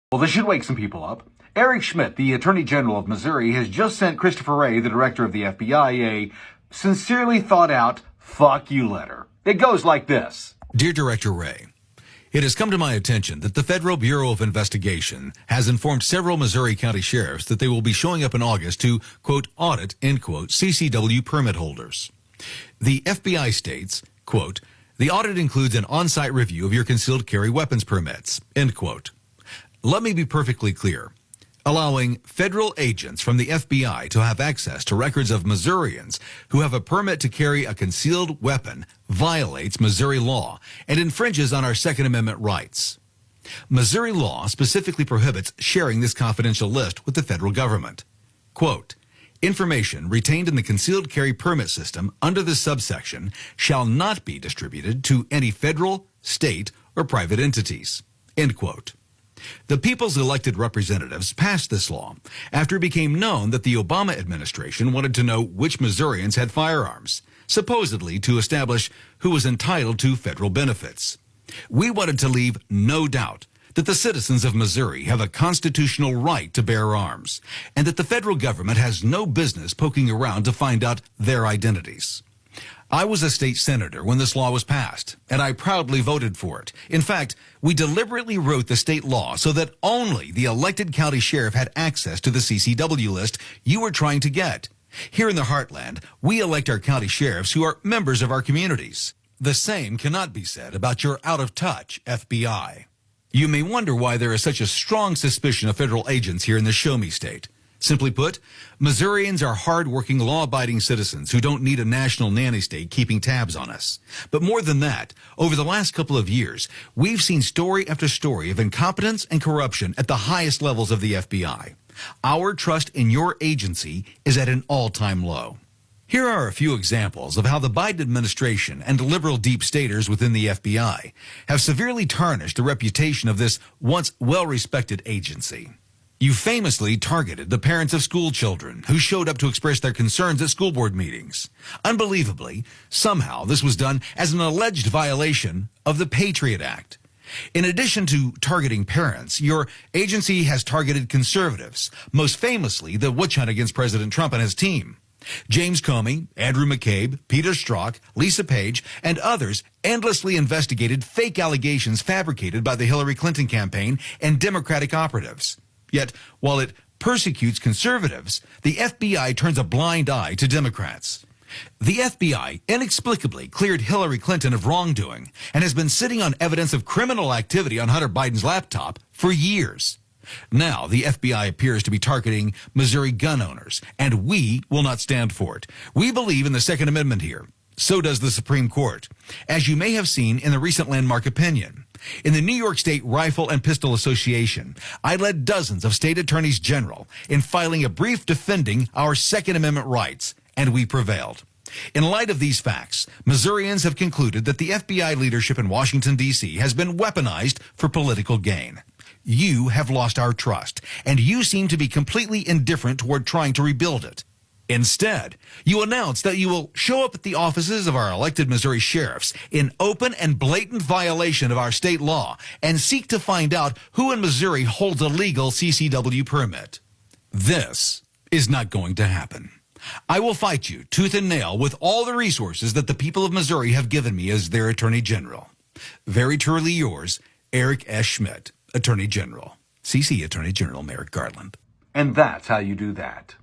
Well, this should wake some people up. Eric Schmidt, the Attorney General of Missouri, has just sent Christopher Wray, the Director of the FBI, a sincerely thought out fuck you letter. It goes like this. Dear Director Wray, it has come to my attention that the Federal Bureau of Investigation has informed several Missouri County sheriffs that they will be showing up in August to, quote, audit, end quote, CCW permit holders. The FBI states, quote, the audit includes an on-site review of your concealed carry weapons permits, end quote. Let me be perfectly clear. Allowing federal agents from the FBI to have access to records of Missourians who have a permit to carry a concealed weapon violates Missouri law and infringes on our Second Amendment rights. Missouri law specifically prohibits sharing this confidential list with the federal government. Quote, information retained in the concealed carry permit system under this subsection shall not be distributed to any federal, state, or private entities. End quote. The people's elected representatives passed this law after it became known that the Obama administration wanted to know which Missourians had firearms, supposedly to establish who was entitled to federal benefits. We wanted to leave no doubt that the citizens of Missouri have a constitutional right to bear arms, and that the federal government has no business poking around to find out their identities. I was a state senator when this law was passed, and I proudly voted for it. In fact, we deliberately wrote the state law so that only the elected county sheriff had access to the CCW list you were trying to get. Here in the heartland, we elect our county sheriffs who are members of our communities. The same cannot be said about your out-of-touch FBI. You may wonder why there is such a strong suspicion of federal agents here in the Show Me State. Simply put, Missourians are hard-working, law-abiding citizens who don't need a national nanny state keeping tabs on us. But more than that, over the last couple of years, we've seen story after story of incompetence and corruption at the highest levels of the FBI. Our trust in your agency is at an all-time low. Here are a few examples of how the Biden administration and liberal deep staters within the FBI have severely tarnished the reputation of this once well-respected agency. You famously targeted the parents of school children who showed up to express their concerns at school board meetings. Unbelievably, somehow this was done as an alleged violation of the Patriot Act. In addition to targeting parents, your agency has targeted conservatives, most famously the witch hunt against President Trump and his team. James Comey, Andrew McCabe, Peter Strzok, Lisa Page, and others endlessly investigated fake allegations fabricated by the Hillary Clinton campaign and Democratic operatives. Yet, while it persecutes conservatives, the FBI turns a blind eye to Democrats. The FBI inexplicably cleared Hillary Clinton of wrongdoing and has been sitting on evidence of criminal activity on Hunter Biden's laptop for years. Now, the FBI appears to be targeting Missouri gun owners, and we will not stand for it. We believe in the Second Amendment here. So does the Supreme Court, as you may have seen in the recent landmark opinion. In the New York State Rifle and Pistol Association, I led dozens of state attorneys general in filing a brief defending our Second Amendment rights, and we prevailed. In light of these facts, Missourians have concluded that the FBI leadership in Washington, D.C. has been weaponized for political gain. You have lost our trust, and you seem to be completely indifferent toward trying to rebuild it. Instead, you announce that you will show up at the offices of our elected Missouri sheriffs in open and blatant violation of our state law and seek to find out who in Missouri holds a legal CCW permit. This is not going to happen. I will fight you tooth and nail with all the resources that the people of Missouri have given me as their Attorney General. Very truly yours, Eric S. Schmidt, Attorney General. CC Attorney General Merrick Garland. And that's how you do that.